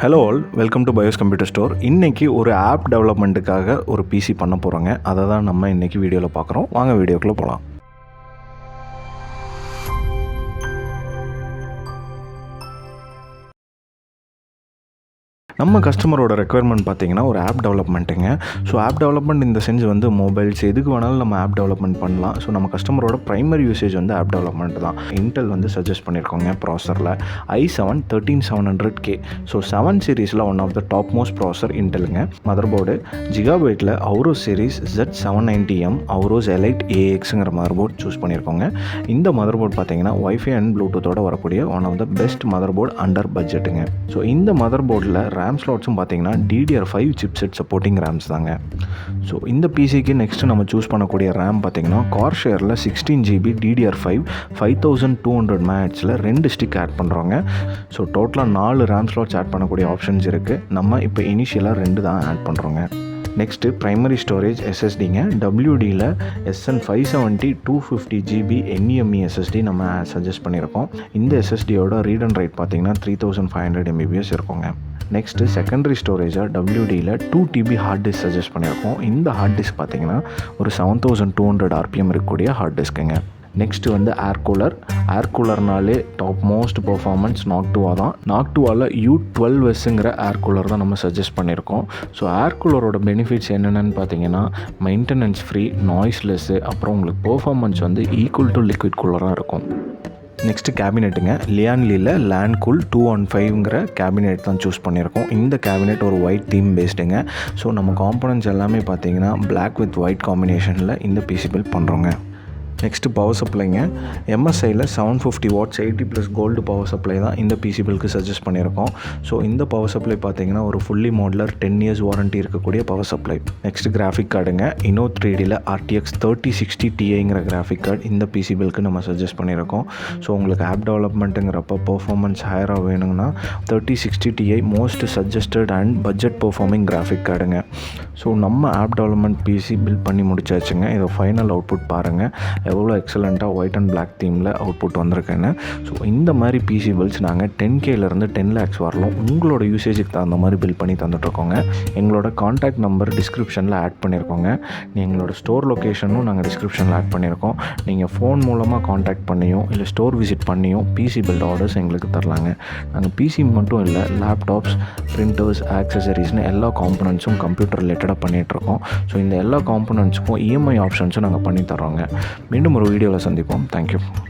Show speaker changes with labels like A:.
A: Hello all, welcome to BYOS computer store. இன்றைக்கி ஒரு app டெவலப்மெண்ட்டுக்காக ஒரு பிசி பண்ண போகிறோங்க. அதை தான் நம்ம இன்றைக்கி வீடியோவில் பார்க்குறோம். வாங்க வீடியோக்குள்ளே போகலாம். நம்ம கஸ்டமரோட ரெக்குயர்மெண்ட் பார்த்திங்கன்னா ஒரு ஆப் டெவலப்மெண்ட்டுங்க. ஸோ ஆப் டெவலப்மெண்ட் இந்த சென்ஸ் வந்து மொபைல்ஸ் எதுக்கு வேணாலும் நம்ம ஆப் டெவலப்மெண்ட் பண்ணலாம். ஸோ நம்ம கஸ்டமரோட ப்ரைமரி யூசேஜ் வந்து ஆப் டெவலப்மெண்ட் தான். இன்டெல் வந்து சஜஸ்ட் பண்ணியிருக்கோங்க ப்ராசரில் i7-13700K. ஸோ 7 சீரீஸில் one of the top most processor இன்டெலுங்க. மதர்போர்டு ஜிகாபைட்டில் AORUS சீரீஸ் Z790M AORUS Elite AXங்கிற மதர்போர்ட் சூஸ் பண்ணியிருக்கோங்க. இந்த மதர்போர்ட் பார்த்திங்கன்னா வைஃபை அண்ட் ப்ளூடூத்தோட வரக்கூடிய one of the best motherboard under பட்ஜெட்டுங்க. ஸோ இந்த மதர்போர்டில் ரேம் ஸ்லாட்ஸும் பார்த்தீங்கன்னா DDR5 சிப்செட் சப்போர்ட்டிங் ரேம்ஸ் தாங்க. ஸோ இந்த பிசிக்கு நெக்ஸ்ட்டு நம்ம சூஸ் பண்ணக்கூடிய ரேம் பார்த்தீங்கன்னா கார்ஷேரில் 16GB DDR5 5200 MHzல 2 ஸ்டிக் ஆட் பண்ணுறோங்க. ஸோ டோட்டலாக 4 ரேம் ஸ்லாட்ஸ் ஆட் பண்ணக்கூடிய ஆப்ஷன்ஸ் இருக்குது. நம்ம இப்போ இனிஷியலாக 2 தான் ஆட் பண்ணுறோங்க. நெக்ஸ்ட்டு ப்ரைமரி ஸ்டோரேஜ் SSDங்க. WDயில் SN570 250GB NVME SSD நம்ம சஜஸ்ட் பண்ணியிருக்கோம். இந்த SSDயோட ரீட் அண்ட் ரைட் பார்த்தீங்கன்னா 3500 MBps இருக்குங்க. நெக்ஸ்ட்டு செகண்டரி ஸ்டோரேஜாக WDயில் 2TB ஹார்ட் டிஸ்க் சஜஸ்ட் பண்ணியிருக்கோம். இந்த ஹார்ட் டிஸ்க் பார்த்தீங்கன்னா ஒரு 7200 RPM இருக்கக்கூடிய ஹார்ட் டிஸ்க்குங்க. நெக்ஸ்ட்டு வந்து ஏர் கூலர்னாலே டாப் மோஸ்ட் பர்ஃபார்மன்ஸ் NOC2 தான். NOC2 U12Sங்கிற ஏர் கூலர் தான் நம்ம சஜஸ்ட் பண்ணியிருக்கோம். ஸோ ஏர் கூலரோட பெனிஃபிட்ஸ் என்னென்னு பார்த்தீங்கன்னா மெயின்டெனன்ஸ் ஃப்ரீ, நாய்ஸ்லெஸ்ஸு, அப்புறம் உங்களுக்கு பர்ஃபார்மன்ஸ் வந்து ஈக்குவல் டு லிக்விட் கூலராக இருக்கும். நெக்ஸ்ட்டு கேபினெட்டுங்க. லியான்லியில் LANCOOL 215ங்கிற கேபினெட் தான் சூஸ் பண்ணியிருக்கோம். இந்த கேபினெட் ஒரு ஒயிட் தீம் பேஸ்டுங்க. ஸோ நம்ம காம்பனன்ட்ஸ் எல்லாமே பார்த்தீங்கன்னா பிளாக் வித் ஒயிட் காம்பினேஷனில் இந்த பிசி பில்ட் பண்ணுறோங்க. நெக்ஸ்ட்டு பவர் சப்ளைங்க. MSIயில் 750 watts 80+ கோல்டு பவர் சப்ளை தான் இந்த பிசி பில்க்கு சஜஸ்ட் பண்ணியிருக்கோம். ஸோ இந்த பவர் சப்ளை பார்த்தீங்கன்னா ஒரு ஃபுல்லி மாடுலர் 10 years வாரண்ட்டி இருக்கக்கூடிய பவர் சப்ளை. நெக்ஸ்ட்டு கிராஃபிக் கார்டுங்க. INNO 3Dயில் RTX 3060 Tiங்கிற கிராஃபிக் கார்டு இந்த பிசி பில்க்கு நம்ம சஜஸ்ட் பண்ணியிருக்கோம். ஸோ உங்களுக்கு ஆப் டெவலப்மெண்ட்டுங்கிறப்ப பர்ஃபார்மன்ஸ் ஹையராக வேணுங்கன்னா 3060 Ti மோஸ்ட் suggested and budget performing graphic கார்டுங்க. ஸோ நம்ம ஆப் டெவலப்மெண்ட் பிசி பில்ட் பண்ணி முடிச்சாச்சுங்க. இதை ஃபைனல் அவுட்புட் பாருங்கள், எவ்வளோ எக்ஸலண்ட்டாக ஒயிட் அண்ட் பிளாக் தீமில் அவுட்புட் வந்திருக்கேன்னு. ஸோ இந்த மாதிரி பிசி பில்ட்ஸ் நாங்கள் 10Kலேருந்து 10 lakhs வரலாம் உங்களோட யூசேஜுக்கு தகுந்த மாதிரி பில் பண்ணி தந்துட்டுருக்கோங்க. எங்களோட கான்டாக்ட் நம்பர் டிஸ்கிரிப்ஷனில் ஆட் பண்ணியிருக்கோங்க. எங்களோட ஸ்டோர் லொக்கேஷனும் நாங்கள் டிஸ்கிரிப்ஷனில் ஆட் பண்ணியிருக்கோம். நீங்கள் ஃபோன் மூலமாக கான்டாக்ட் பண்ணியும் இல்லை ஸ்டோர் விசிட் பண்ணியும் பிசி பில்ட் ஆர்டர்ஸ் எங்களுக்கு தரலாங்க. நாங்கள் பிசி மட்டும் இல்லை, லேப்டாப்ஸ், பிரிண்டர்ஸ், ஆக்சசரிஸ்னு எல்லா காம்பனன்ட்ஸும் கம்ப்யூட்டர் ரிலேட்டடாக பண்ணிகிட்ருக்கோம். ஸோ இந்த எல்லா காம்பனன்ட்ஸுக்கும் EMI ஆப்ஷன்ஸும் நாங்கள் பண்ணி தரோங்க. மீண்டும் ஒரு வீடியோவில் சந்திப்போம். தேங்க்யூ.